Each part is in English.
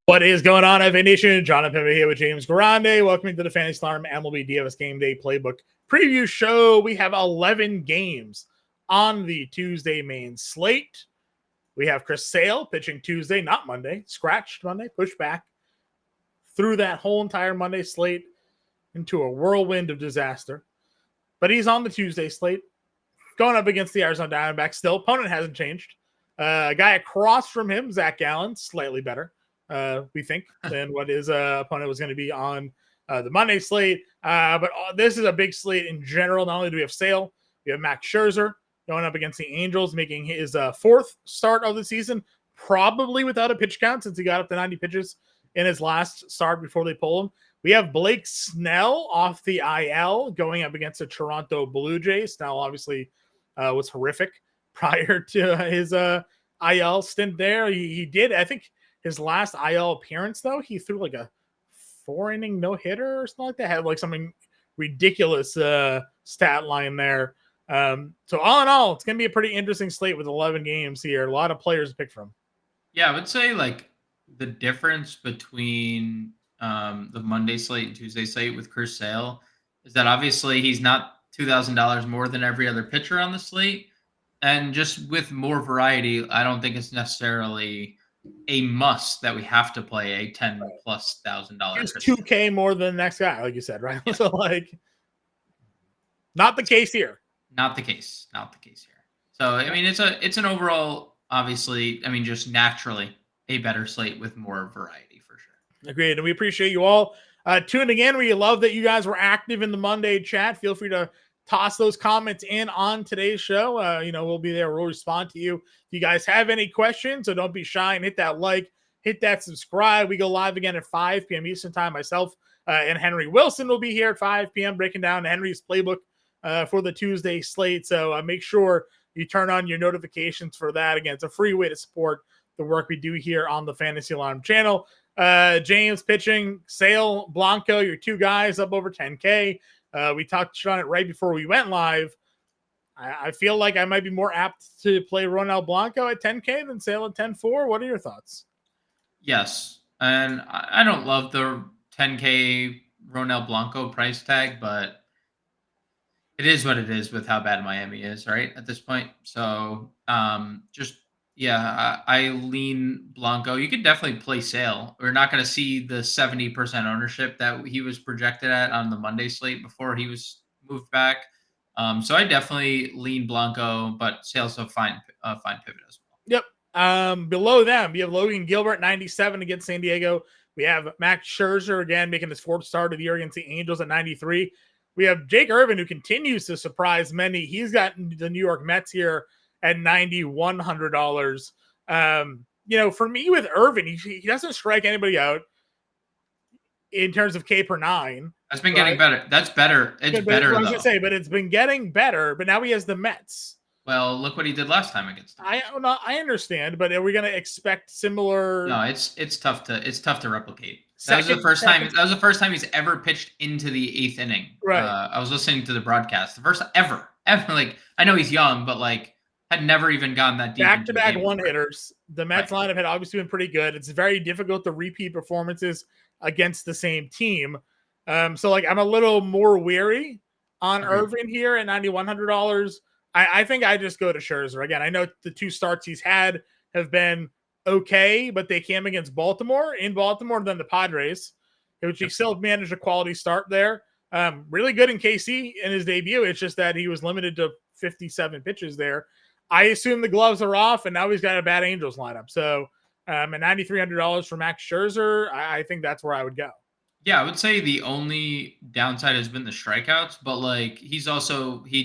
What is going on, FA Nation? John Impemba here with James Grande. Welcome to the Fantasy Alarm MLB DFS Game Day Playbook Preview Show. We have 11 games on the Tuesday main slate. We have Chris Sale pitching Tuesday, not Monday. Scratched Monday, pushed back through that whole entire Monday slate into a whirlwind of disaster. But he's on the Tuesday slate, going up against the Arizona Diamondbacks still. Opponent hasn't changed. A guy across from him, Zach Gallen, slightly better. We think, than what his opponent was going to be on the Monday slate. But this is a big slate in general. Not only do we have Sale, we have Max Scherzer going up against the Angels, making his fourth start of the season, probably without a pitch count since he got up to 90 pitches in his last start before they pull him. We have Blake Snell off the IL going up against the Toronto Blue Jays. Snell obviously was horrific prior to his IL stint there. He did, I think, his last IL appearance, though, he threw like a 4-inning no-hitter or something like that. Had like something ridiculous stat line there. So all in all, it's going to be a pretty interesting slate with 11 games here. A lot of players to pick from. Yeah, I would say like the difference between the Monday slate and Tuesday slate with Chris Sale is that obviously he's not $2,000 more than every other pitcher on the slate. And just with more variety, I don't think it's necessarily a must that we have to play a $10,000+. It's $2K more than the next guy, like you said, right? Yeah. So like, not the case here. Not the case here. So I mean, it's an overall, obviously, I mean, just naturally a better slate with more variety for sure. Agreed, and we appreciate you all tuning in. We love that you guys were active in the Monday chat. Feel free to toss those comments in on today's show. We'll be there. We'll respond to you. If you guys have any questions, so don't be shy and hit that like, hit that subscribe. We go live again at 5 p.m. Eastern time. Myself and Henry Wilson will be here at 5 p.m. breaking down Henry's playbook for the Tuesday slate. So make sure you turn on your notifications for that. Again, it's a free way to support the work we do here on the Fantasy Alarm channel. James pitching, Sale, Blanco, your two guys up over 10K. We touched on it right before we went live. I feel like I might be more apt to play Ronel Blanco at 10K than Sale at 10.4. What are your thoughts? Yes, and I don't love the 10K Ronel Blanco price tag, but it is what it is with how bad Miami is, right, at this point. So I lean Blanco. You could definitely play Sale. We're not going to see the 70% ownership that he was projected at on the Monday slate before he was moved back. So I definitely lean Blanco, but Sale's a fine pivot as well. Yep. Below them, we have Logan Gilbert, 97 against San Diego. We have Max Scherzer, again, making his fourth start of the year against the Angels at 93. We have Jake Irvin, who continues to surprise many. He's got the New York Mets here at $9,100. For me with Irvin, he doesn't strike anybody out in terms of K per 9. That's been getting better. That's better. It's better, I was going to say, but it's been getting better. But now he has the Mets. Well, look what he did last time against them. I understand, but are we going to expect similar? No, it's tough to replicate. That was the first time he's ever pitched into the 8th inning. Right. I was listening to the broadcast. The first ever. Like, I know he's young, but like had never even gotten that deep. Back-to-back one-hitters. The Mets lineup had obviously been pretty good. It's very difficult to repeat performances against the same team. So like I'm a little more weary on Irvin here at $9,100. I think I just go to Scherzer. Again, I know the two starts he's had have been okay, but they came against Baltimore, in Baltimore, and then the Padres, which he still managed a quality start there. Really good in KC in his debut. It's just that he was limited to 57 pitches there. I assume the gloves are off, and now he's got a bad Angels lineup. So at $9,300 for Max Scherzer, I think that's where I would go. Yeah, I would say the only downside has been the strikeouts, but like he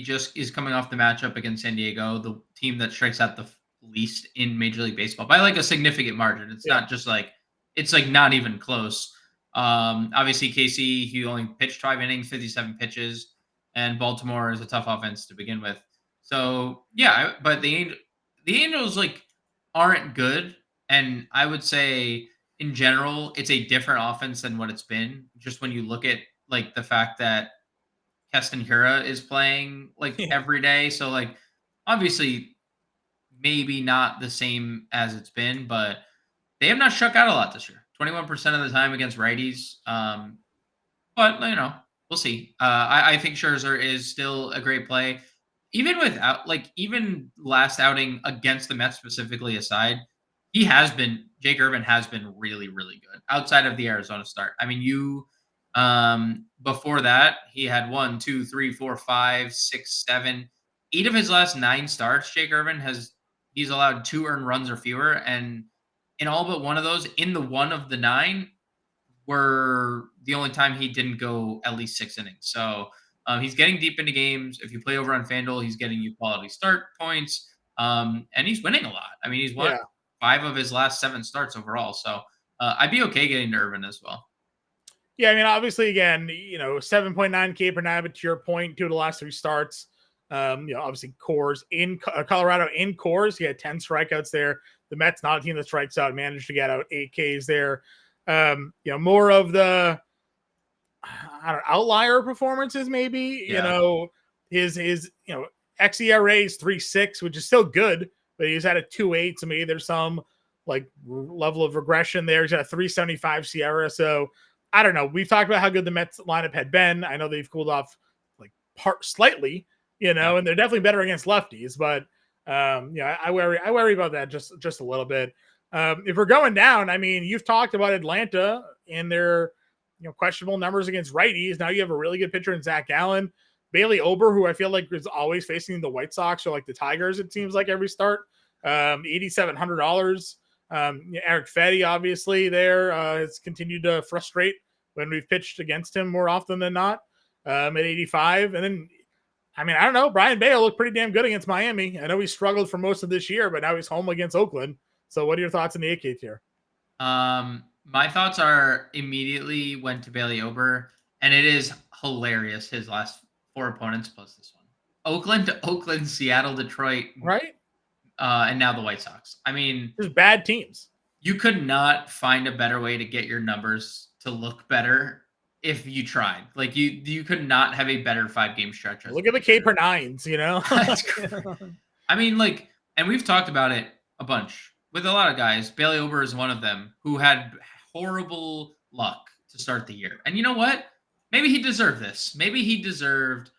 just is coming off the matchup against San Diego, the team that strikes out the least in Major League Baseball by like a significant margin. It's not just like it's like not even close. Obviously KC, he only pitched 5 innings, 57 pitches, and Baltimore is a tough offense to begin with. So yeah, but the Angels like aren't good, and I would say in general, it's a different offense than what it's been. Just when you look at like the fact that Keston Hiura is playing like every day. So like obviously maybe not the same as it's been, but they have not struck out a lot this year. 21% of the time against righties. But we'll see. I think Scherzer is still a great play, even without even last outing against the Mets specifically aside. Jake Irvin has been really, really good outside of the Arizona start. I mean, before that, he had 1, 2, 3, 4, 5, 6, 7, 8 of his last 9 starts. Jake Irvin he's allowed 2 earned runs or fewer, and in all but one of those, in the one of the 9, were the only time he didn't go at least 6 innings. So he's getting deep into games. If you play over on FanDuel, he's getting you quality start points, and he's winning a lot. I mean, he's won 5 of his last 7 starts overall. So I'd be okay getting to Irvin as well. Yeah, I mean, obviously, again, 7.9K per nine, but to your point, 2 of the last 3 starts. Obviously, Coors in Colorado in Coors, he had 10 strikeouts there. The Mets, not a team that strikes out, managed to get out 8 Ks there. More of the outlier performances, maybe. Yeah. His xERA is 3.6, which is still good, but he's at a 2.8, so maybe there's some level of regression there. He's at a 3.75 Sierra, so I don't know. We've talked about how good the Mets lineup had been. I know they've cooled off slightly, and they're definitely better against lefties, but I worry about that just a little bit. If we're going down, I mean, you've talked about Atlanta and their questionable numbers against righties. Now you have a really good pitcher in Zach Gallen. Bailey Ober, who I feel like is always facing the White Sox or the Tigers, it seems like every start. $8,700. Eric Fetty, obviously, there has continued to frustrate when we've pitched against him more often than not, at 85. And then, I mean, I don't know. Brian Bayo looked pretty damn good against Miami. I know he struggled for most of this year, but now he's home against Oakland. So what are your thoughts on the 8K tier? My thoughts are immediately went to Bailey Ober, and it is hilarious. His last 4 opponents plus this one: Oakland, Seattle, Detroit, right? And now the White Sox. I mean, there's bad teams. You could not find a better way to get your numbers to look better if you tried. You could not have a better 5-game stretch. Look at the K per nines, I mean, and we've talked about it a bunch with a lot of guys. Bailey Ober is one of them who had horrible luck to start the year. And you know what? Maybe he deserved this. Maybe he deserved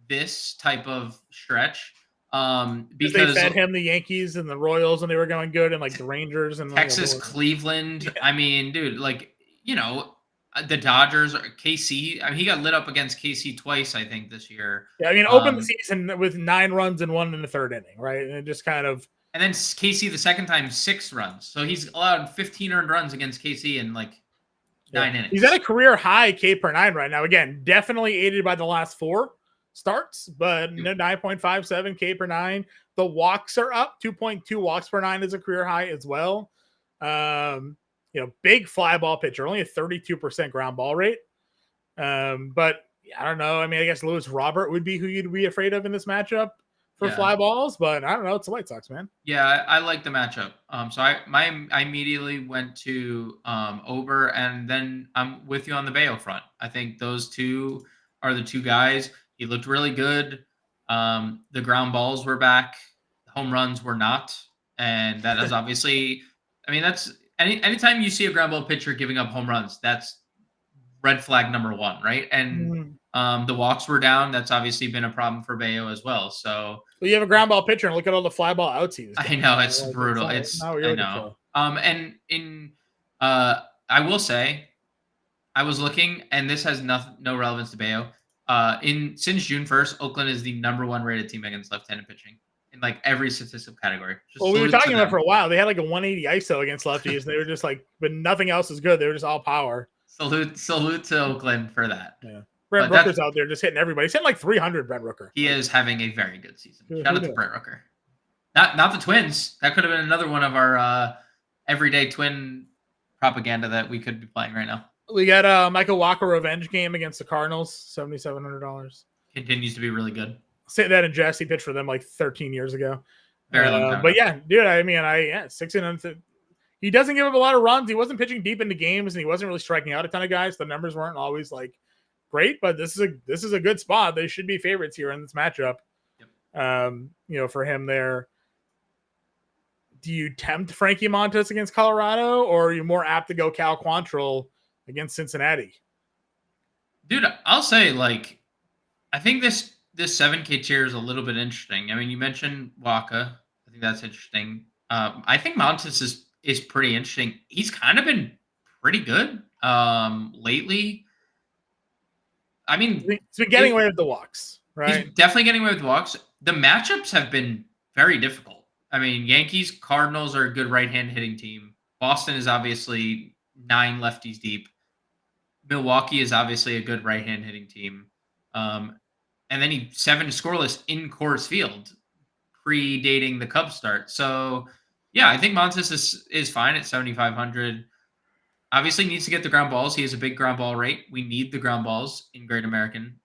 this type of stretch. Because they fed him the Yankees and the Royals and they were going good, and the Rangers and Texas, Cleveland. Yeah. I mean, dude, the Dodgers, KC. I mean, he got lit up against KC twice, I think, this year. Yeah, I mean, opened the season with 9 runs and 1 in the 3rd inning, right? And it just kind of. And then KC the second time 6 runs, so he's allowed 15 earned runs against KC in 9 innings. He's at a career high K per 9 right now. Again, definitely aided by the last 4 starts, but 9.57 K per 9. The walks are up. 2.2 walks per 9 is a career high as well. Big fly ball pitcher, only a 32% ground ball rate. But I don't know. I mean, I guess Lewis Robert would be who you'd be afraid of in this matchup for fly balls, but I don't know. It's the White Sox, man. Yeah, I like the matchup. So I immediately went to Ober, and then I'm with you on the Bayo front. I think those 2 are the 2 guys. He looked really good. The ground balls were back. Home runs were not. And that is obviously, I mean, that's anytime you see a ground ball pitcher giving up home runs, that's red flag number 1, right? And the walks were down. That's obviously been a problem for Bayo as well. So you have a ground ball pitcher and look at all the fly ball outs he was getting. I know, it's brutal. I know. I will say, I was looking, and this has no relevance to Bayo. Since June 1st, Oakland is the number 1 rated team against left-handed pitching in every statistical category. We were talking about it for a while. They had a 180 ISO against lefties. They were just but nothing else is good. They were just all power. Salute to Oakland for that. Yeah. Brent Rooker's out there just hitting everybody. He's hitting 300, Brent Rooker. He is having a very good season. Shout out to Brent Rooker. Not the Twins. That could have been another one of our everyday Twin propaganda that we could be playing right now. We got Michael Walker revenge game against the Cardinals, $7,700. Continues to be really good. Say that in jest. He pitched for them 13 years ago. Very long time. But yeah, dude, I mean, 16. He doesn't give up a lot of runs. He wasn't pitching deep into games, and he wasn't really striking out a ton of guys. The numbers weren't always great, but this is a good spot. They should be favorites here in this matchup. Yep. For him there. do you tempt Frankie Montas against Colorado, or are you more apt to go Cal Quantrill against Cincinnati? Dude, I'll say, like, I think this 7K tier is a little bit interesting. I mean, you mentioned Waka. I think that's interesting. I think Montes is pretty interesting. He's kind of been pretty good lately. I mean, He's been getting away with the walks, he's right? definitely getting away with walks. The matchups have been very difficult. I mean, Yankees, Cardinals are a good right-hand hitting team. Boston is obviously 9 lefties deep. Milwaukee is obviously a good right-hand hitting team. Um, and then he 7 scoreless in Coors Field, predating the Cubs start. So, yeah, I think Montes is fine at 7,500. Obviously, needs to get the ground balls. He has a big ground ball rate. We need the ground balls in Great American.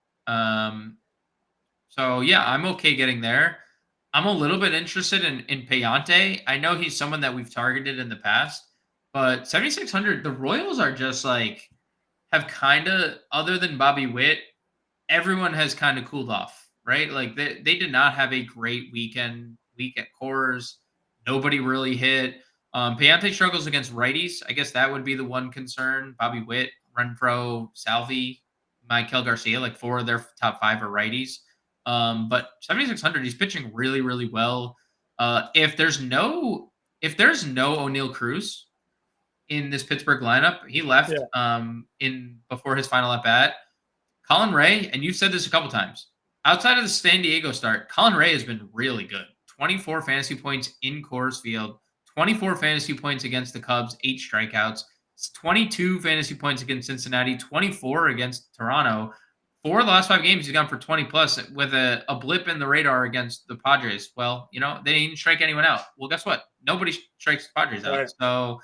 So yeah, I'm okay getting there. I'm a little bit interested in Payante. I know he's someone that we've targeted in the past, but 7,600, the Royals are just like have kind of, other than Bobby Witt, everyone has kind of cooled off, right? Like they did not have a great week at Coors. Nobody really hit. Payante struggles against righties. I guess that would be the one concern. Bobby Witt, Renfro, Salvi, Michael Garcia, like 4 of their top 5 are righties. But 7,600, he's pitching really, really well. If there's no O'Neal Cruz in this Pittsburgh lineup, he left Yeah. in before his final at bat. Colin Ray, and you've said this a couple times, outside of the San Diego start, Colin Ray has been really good. 24 fantasy points in Coors Field, 24 fantasy points against the Cubs, 8 strikeouts, 22 fantasy points against Cincinnati, 24 against Toronto. 4 of the last 5 games, he's gone for 20 plus with a blip in the radar against the Padres. Well, they didn't strike anyone out. Well, guess what? Nobody strikes the Padres out. Right. So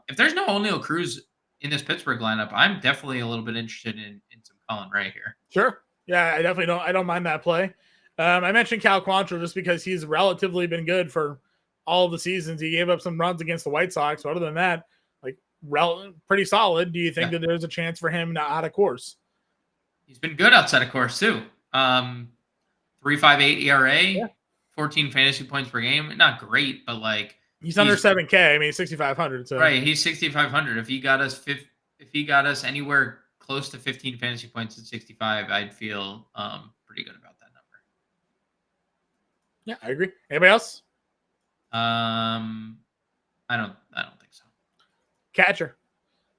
if there's no O'Neal Cruz in this Pittsburgh lineup, I'm definitely a little bit interested in some Colin Ray here. Sure. Yeah, I definitely don't. I don't mind that play. I mentioned Cal Quantrill just because he's relatively been good for all of the seasons. He gave up some runs against the White Sox, but other than that, like pretty solid. Do you think Yeah. that there's a chance for him not out of course? He's been good outside of course too. 3.58 ERA, Yeah. 14 fantasy points per game. Not great, but like He's under 7K. I mean, 6,500. So right, he's 6,500. If he got us anywhere close to 15 fantasy points at 65, I'd feel pretty good about that number. Yeah, I agree. Anybody else? I don't think so. Catcher.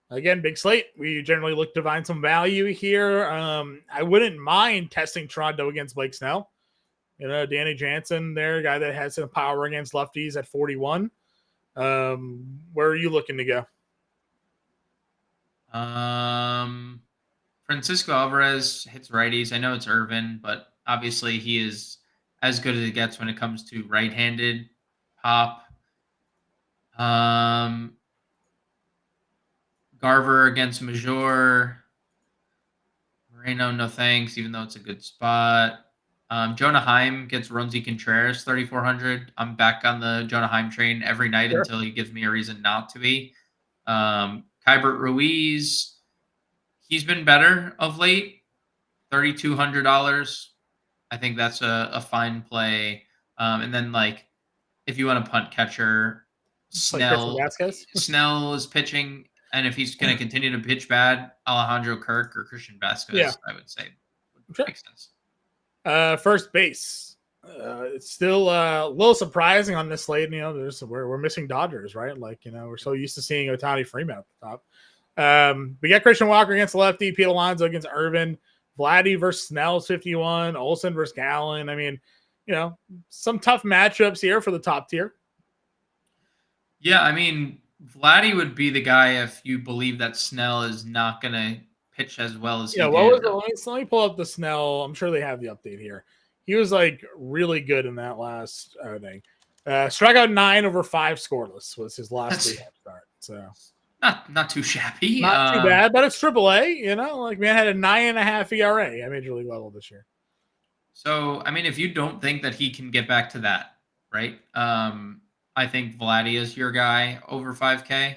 Again, big slate. We generally look to find some value here. I wouldn't mind testing Toronto against Blake Snell. Danny Jansen there, guy that has some power against lefties at 41. Where are you looking to go? Francisco Alvarez hits righties. I know it's Irvin, but obviously he is as good as it gets when it comes to right-handed pop. Garver against Major. Moreno, no thanks, even though it's a good spot. Jonah Heim gets Runzi Contreras, 3,400. I'm back on the Jonah Heim train every night until he gives me a reason not to be. Kybert Ruiz, he's been better of late, $3,200. I think that's a fine play. And then, like, if you want to punt catcher, Snell is pitching. And if he's going to continue to pitch bad, Alejandro Kirk or Christian Vasquez, I would say would make sense. First base. It's still a little surprising on this slate. We're missing Dodgers, right? Like, we're so used to seeing Ohtani Freeman at the top. We got Christian Walker against lefty, Pete Alonso against Irvin, Vladdy versus Snell 51, Olsen versus Gallen. I mean, some tough matchups here for the top tier. Yeah, I mean, Vladdy would be the guy if you believe that Snell is not going to pitch as well as he did. Let me pull up the Snell. I'm sure they have the update here. He was like really good in that last outing. Strikeout 9 over 5 scoreless was his last start. So not too shabby. Not too bad, but it's AAA. Like man had a 9.5 ERA at Major League level this year. So I mean, if you don't think that he can get back to that, right? I think Vladdy is your guy over 5K.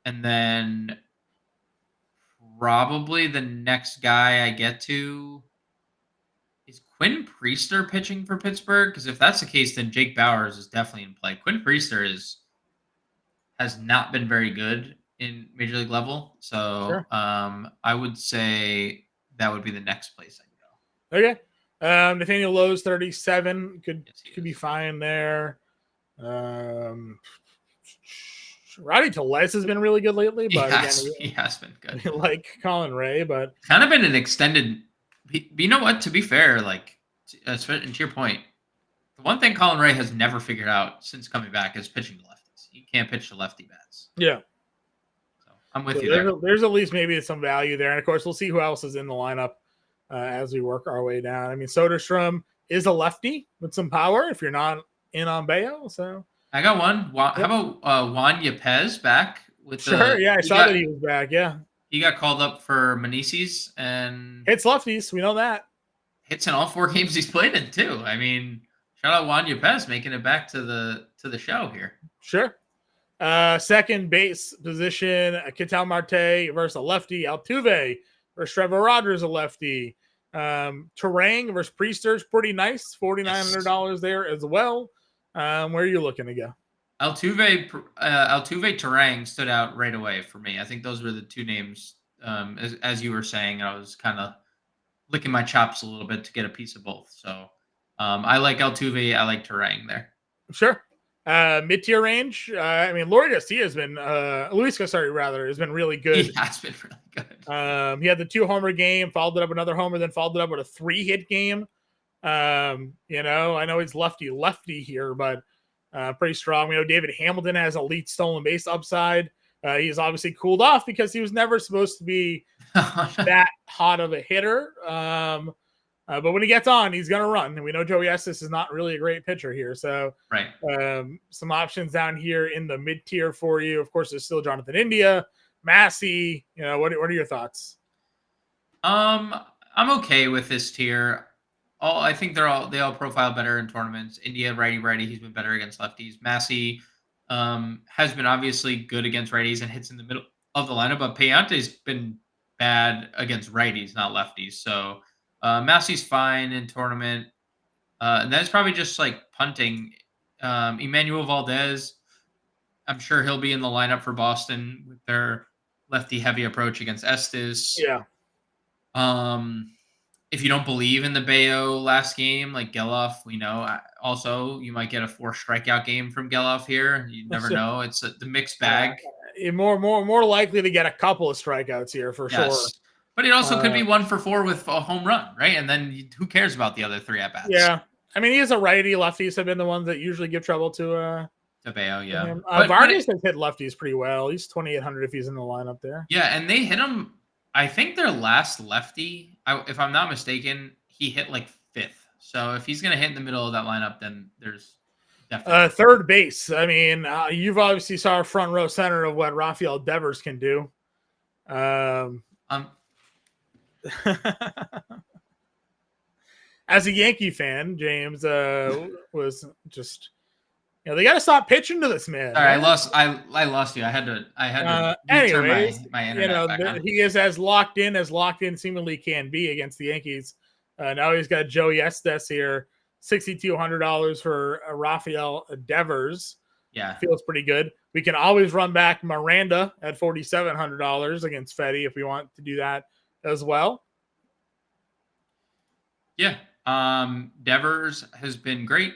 And then probably the next guy I get to is Quinn Priester pitching for Pittsburgh? Because if that's the case, then Jake Bauers is definitely in play. Quinn Priester has not been very good in Major League level, so Sure. I would say that would be the next place I'd go. Okay. Nathaniel Lowe's 37 could be fine there. Roddy Tellez has been really good lately, but He has been good. Like Colin Ray, but kind of been an extended. You know what? To be fair, like to your point, the one thing Colin Ray has never figured out since coming back is pitching to lefties. He can't pitch to lefty bats. Yeah. So I'm with you there. There's at least maybe some value there, and of course we'll see who else is in the lineup as we work our way down. I mean, Soderstrom is a lefty with some power if you're not in on Bayo. So I got one. How about Juan Yepez back with sure? Yeah, I saw that he was back. Yeah, he got called up for Meneses and hits lefties. We know that hits in all 4 games he's played in too. I mean, shout out Juan Yepez making it back to the show here. Sure. Second base position, Ketel Marte versus a lefty. Altuve versus Trevor Rogers, a lefty. Terang versus Priester's pretty nice. $4,900 there as well. Where are you looking to go? Altuve Terang stood out right away for me. I think those were the 2 names. As you were saying, I was kind of licking my chops a little bit to get a piece of both. So I like Altuve. I like Terang there. Sure. Mid-tier range. I mean, Luis Garcia has been really good. He has been really good. He had the 2-homer game, followed it up another homer, then followed it up with a 3-hit game. I know he's lefty here, but pretty strong. We know David Hamilton has elite stolen base upside. He's obviously cooled off because he was never supposed to be that hot of a hitter. But when he gets on, he's going to run. And we know Joey Estes is not really a great pitcher here. So right. Some options down here in the mid-tier for you. Of course, there's still Jonathan India, Massey. What are your thoughts? I'm okay with this tier. I think they all profile better in tournaments. India, righty. He's been better against lefties. Massey has been obviously good against righties and hits in the middle of the lineup, but Payante's been bad against righties, not lefties. So Massey's fine in tournament. And that's probably just like punting. Emmanuel Valdez, I'm sure he'll be in the lineup for Boston with their lefty-heavy approach against Estes. Yeah. If you don't believe in the Bayo last game, like Geloff, we know also you might get a 4 strikeout game from Geloff here. You never know. It's the mixed bag. More likely to get a couple of strikeouts here for sure. But it also could be 1 for 4 with a home run, right? And then who cares about the other 3 at bats? Yeah, I mean, he is a righty. Lefties have been the ones that usually give trouble to Bayo. Yeah, Vargas has hit lefties pretty well. He's 2,800 if he's in the lineup there. Yeah, and they hit him. I think their last lefty, if I'm not mistaken, he hit like 5th. So if he's going to hit in the middle of that lineup, then there's definitely third base. I mean, you've obviously saw a front row center of what Rafael Devers can do. As a Yankee fan, James was just, they got to stop pitching to this man. All right, I lost you. I had to anyways, turn my internet back on. He is as locked in seemingly can be against the Yankees. Now he's got Joey Estes here, $6,200 for Rafael Devers. Yeah, feels pretty good. We can always run back Miranda at $4,700 against Fetty if we want to do that as well. Yeah, Devers has been great.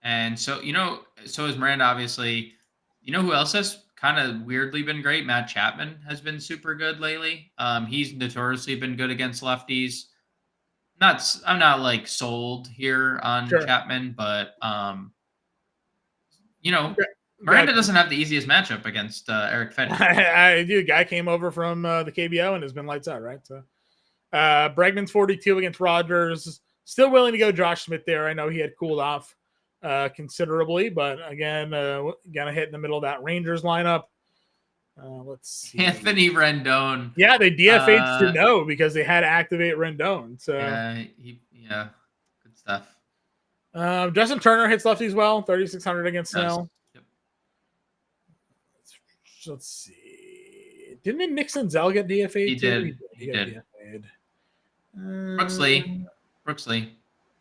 And so, so is Miranda, obviously. You know who else has kind of weirdly been great? Matt Chapman has been super good lately. He's notoriously been good against lefties. I'm not like sold here on Chapman, but Miranda doesn't have the easiest matchup against Eric Fetty. Guy came over from the KBO and has been lights out, right? So Bregman's 42 against Rogers. Still willing to go Josh Smith there. I know he had cooled off considerably, but again, gonna hit in the middle of that Rangers lineup. Let's see. Anthony Rendon. Yeah, they DFA'd Sano because they had to activate Rendon. So yeah, good stuff. Justin Turner hits lefties well, 3,600 against Snell. Yep. Let's see. Didn't Nick Senzel get DFA'd? He did. DFA'd. Brooks Lee. Brooksley.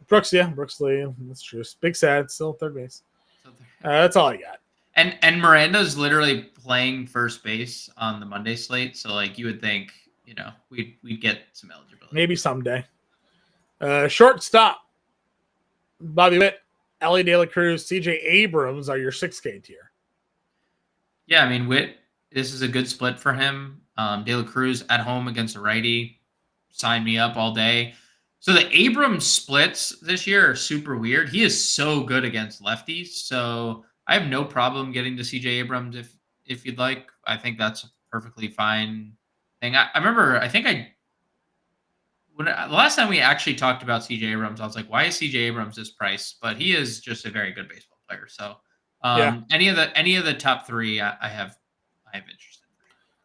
Brooksley. That's true. Big sad, still third base. So That's all I got. And Miranda's literally playing first base on the Monday slate, so like you would think, we'd get some eligibility. Maybe someday. Shortstop. Bobby Witt, Ellie De La Cruz, CJ Abrams are your 6K tier. Yeah, I mean, Witt, this is a good split for him. De La Cruz at home against a righty. Sign me up all day. So the Abrams splits this year are super weird. He is so good against lefties. So I have no problem getting to CJ Abrams if you'd like. I think that's a perfectly fine thing. I remember, the last time we actually talked about CJ Abrams, I was like, why is CJ Abrams this price? But he is just a very good baseball player. So any of the top three I have interest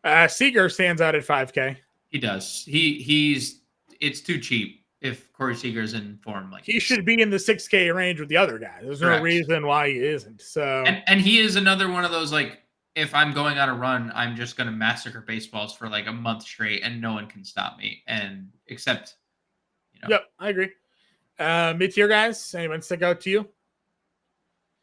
in. Seager stands out at 5K. He does. It's too cheap if Corey Seager's in form like he this. should be in the 6K range with the other guy. There's no reason why he isn't. So and he is another one of those, like, if I'm going on a run, I'm just gonna massacre baseballs for like a month straight and no one can stop me. And except Yep, I agree. Mid-tier guys, anyone stick out to you?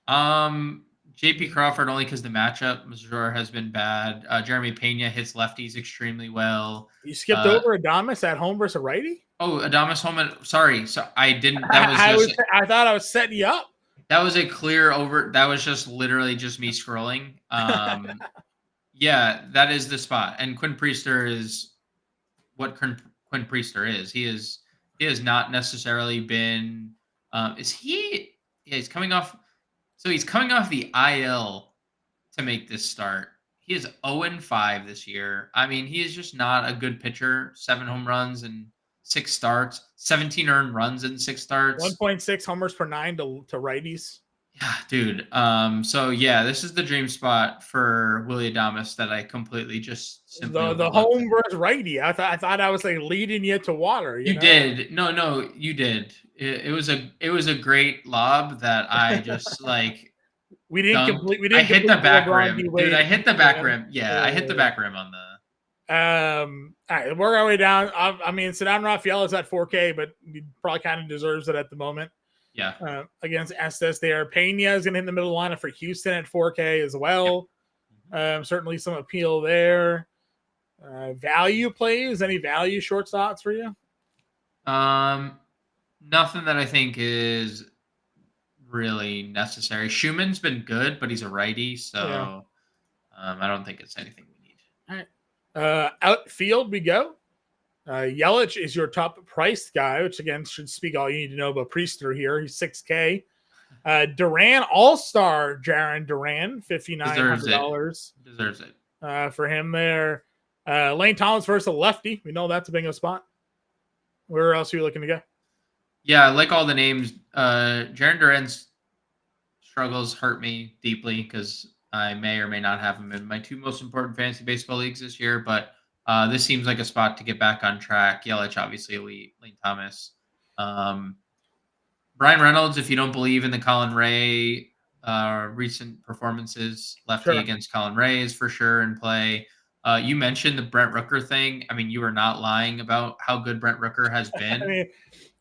JP Crawford, only because the matchup Missouri has been bad. Jeremy Pena hits lefties extremely well. You skipped over Adames at home versus a righty? Oh, Adames home. Sorry. So I didn't. That was I thought I was setting you up. That was a clear over. That was just literally just me scrolling. Yeah, that is the spot. And Quinn Priester is what Quinn Priester is. He has not necessarily been. Is he? Yeah, he's coming off. So he's coming off the IL to make this start. He is 0-5 this year. I mean, he is just not a good pitcher. 7 home runs and 6 starts. 17 earned runs in 6 starts. 1.6 homers per 9 to righties. Yeah, dude. So yeah, this is the dream spot for Willy Adames that I completely just simply the home versus righty. I thought I was like leading you to water. You know? Did. No, you did. It was a great lob that I just like. We didn't complete. I hit the back rim, dude. I hit the back rim. Yeah, I hit the back rim on the. All right, work our way down. I mean, Ceddanne Rafael is at 4K, but he probably kind of deserves it at the moment. Yeah. Against Estes there. Pena is going to hit in the middle lineup for Houston at 4K as well. Yep. Certainly some appeal there. Value plays. Any value short thoughts for you? Nothing that I think is really necessary. Schumann's been good, but he's a righty, so I don't think it's anything we need. All right. Outfield we go. Yelich is your top priced guy, which again should speak all you need to know about Priester here. He's 6K. Duran, all-star Jaron Duran, $5,900. Deserves it. For him there. Lane Thomas versus a lefty. We know that's a bingo spot. Where else are you looking to go? Yeah, like all the names, Jaron Duran's struggles hurt me deeply because I may or may not have him in my 2 most important fantasy baseball leagues this year, but this seems like a spot to get back on track. Yelich, obviously, elite. Lane Thomas. Brian Reynolds, if you don't believe in the Colin Ray recent performances, lefty against Colin Ray is for sure in play. You mentioned the Brent Rooker thing. I mean, you are not lying about how good Brent Rooker has been. I mean,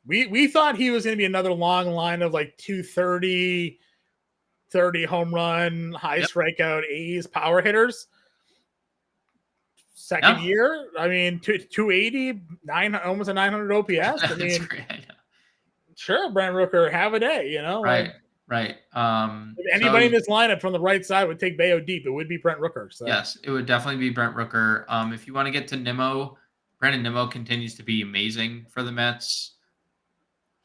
we thought he was going to be another long line of like 230, 30 home run, high strikeout, A's power hitters. Second year, I mean, 280, almost a 900 OPS. I mean, sure, Brent Rooker, have a day, you know? Right. If anybody in this lineup from the right side would take Bayo deep, it would be Brent Rooker. So. Yes, it would definitely be Brent Rooker. If you want to get to Nimmo, Brandon Nimmo continues to be amazing for the Mets.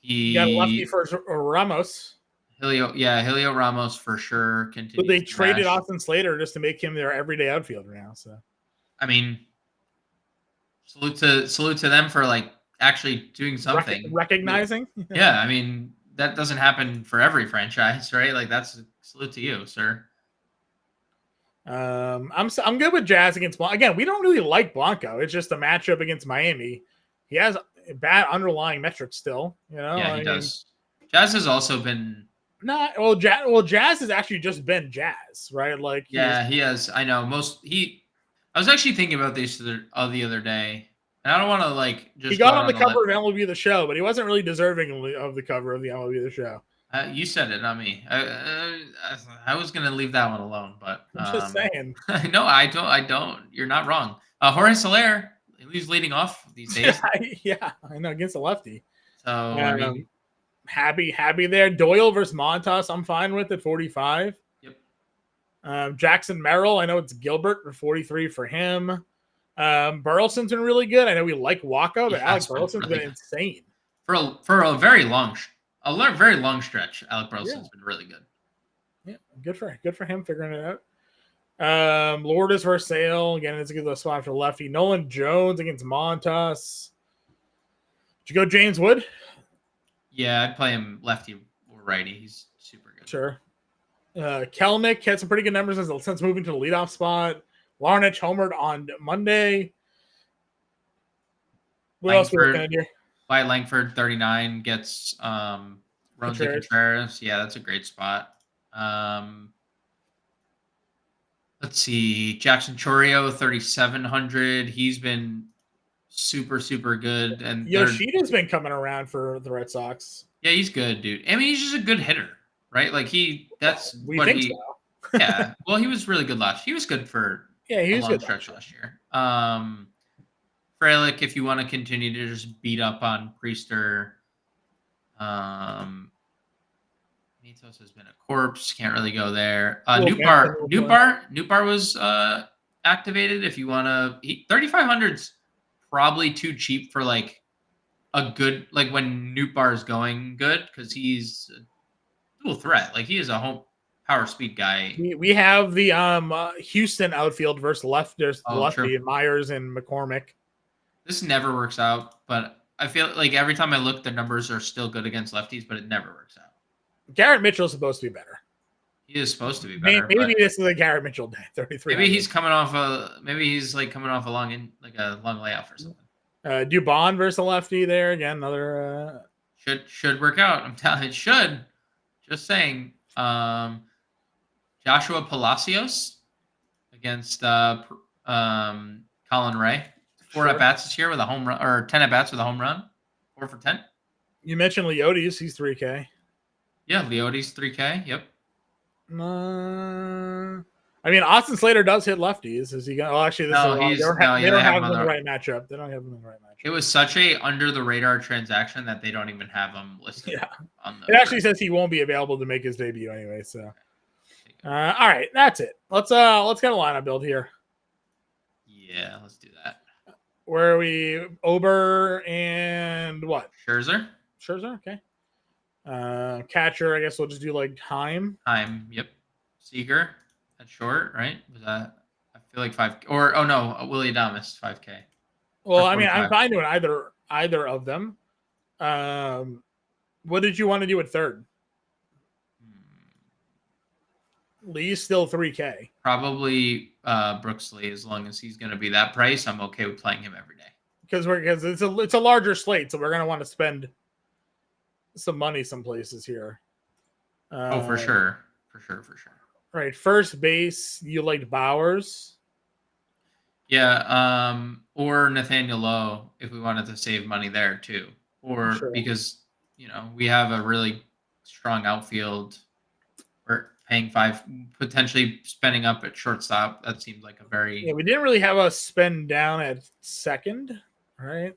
He got a lefty for Ramos. Helio Ramos for sure continues. But they traded Austin Slater just to make him their everyday outfielder now. So, I mean, salute to them for like actually doing something. Recognizing. Yeah, I mean that doesn't happen for every franchise, right? Like that's a salute to you, sir. I'm good with Jazz against Blanco. Again, we don't really like Blanco. It's just a matchup against Miami. He has bad underlying metrics still, you know. Yeah, he does. Jazz has also been Jazz has actually just been Jazz, right? Like he has. I know I was actually thinking about this the other day. And I don't want to like just He got go out on the on a cover limb. of MLB The Show, but he wasn't really deserving of the cover of the MLB The Show. You said it, not me. I was gonna leave that one alone, but I'm just saying. no, I don't. I don't. You're not wrong. Jorge Soler, he's leading off these days. Yeah, I know, against a lefty. So I mean, Happy there. Doyle versus Montas, I'm fine with at 45. yep. Jackson Merrill, I know it's Gilbert for 43 for him. Burleson's been really good. I know we like Waka, but Alec Burleson's been insane for a very long very long stretch. Alec Burleson's been really good. Yeah, good for him figuring it out. Lourdes versus Sale, again, it's a good spot for lefty. Nolan Jones against Montas. Did you go James Wood? Yeah, I'd play him lefty or righty. He's super good. Sure. Kelnick had some pretty good numbers since moving to the leadoff spot. Larnach homered on Monday. What else are we looking at here? Wyatt Langford, 39, gets Ronzi Contreras. Yeah, that's a great spot. Let's see. Jackson Chorio, 3,700. He's been super, super good. And Yoshida's been coming around for the Red Sox. Yeah, he's good, dude. I mean, he's just a good hitter, right? Like so. Yeah. Well, he was really good last year. He was good for he was a long stretch last year. Frelick, if you want to continue to just beat up on Priester. Mitos has been a corpse. Can't really go there. Newbar was activated. If you want to, 3,500's probably too cheap for like a good, like when Newbar is going good, because he's a dual threat. Like he is a home power speed guy. We have the Houston outfield versus lefty True. Myers and McCormick. This never works out, but I feel like every time I look, the numbers are still good against lefties, but it never works out. Garrett Mitchell's supposed to be better. He is supposed to be better. Maybe this is a Garrett Mitchell day. 33. Maybe he's coming off a long layoff or something. Dubon versus a lefty there again. Another should work out. I'm telling you, it should. Just saying. Joshua Palacios against Colin Ray. 4 at bats this year with a home run, or 10 at bats with a home run. 4 for 10. You mentioned Leotis. He's 3K. Yeah, Leotis 3K. Yep. I mean, Austin Slater does hit lefties. Is he going? Well, actually, they don't have him in the right matchup. They don't have him in the right matchup. It was such a under the radar transaction that they don't even have him listed. Yeah. It actually says he won't be available to make his debut anyway. So, all right, that's it. Let's get a lineup build here. Yeah, let's do that. Where are we? Ober and what? Scherzer, okay. Catcher, I guess we'll just do like Heim, yep. Seager at short, right? Was that? I feel like 5 or Willie Adames 5K. Well, I mean, I'm fine doing either of them. What did you want to do at third? Lee's still 3K. Probably Brooks Lee, as long as he's going to be that price. I'm okay with playing him every day. Because it's a larger slate, so we're going to want to spend some money some places here. For sure. Right, first base, you liked Bowers. Yeah, or Nathaniel Lowe if we wanted to save money there too, or because we have a really strong outfield. We're paying 5, potentially spending up at shortstop. That seems like a very we didn't really have a spend down at second, right?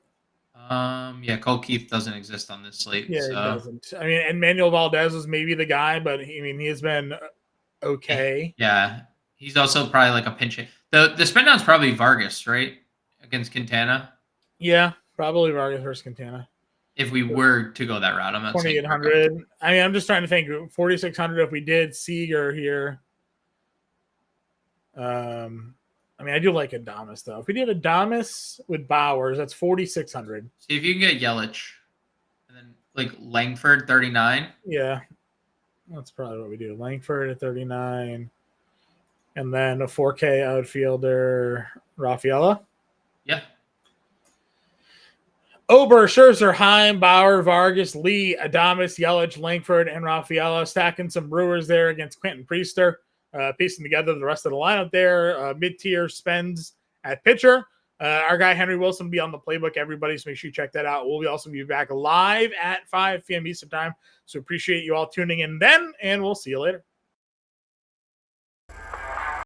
Cole Keith doesn't exist on this slate. Yeah, it doesn't. I mean, and Manuel Valdez was maybe the guy, but he has been okay. Yeah, he's also probably like a pinch hit. The spend down's probably Vargas, right? Against Quintana. Yeah, probably Vargas versus Quintana. If we were to go that route, I'm not 2,800. I mean, I'm just trying to think. 4,600 if we did Seager here. I mean, I do like Adames though. If we did Adames with Bowers, that's 4,600. See if you can get Yelich, and then like Langford 39. Yeah, that's probably what we do. Langford at 39, and then a 4K outfielder, Rafaela. Yeah. Ober, Scherzer, Heim, Bauer, Vargas, Lee, Adames, Yelich, Langford, and Rafaela, stacking some Brewers there against Quentin Priester. Piecing together the rest of the lineup there. Mid-tier spends at pitcher. Our guy Henry Wilson will be on the playbook, everybody, so make sure you check that out. We'll also be back live at 5 p.m. Eastern time. So appreciate you all tuning in then, and we'll see you later.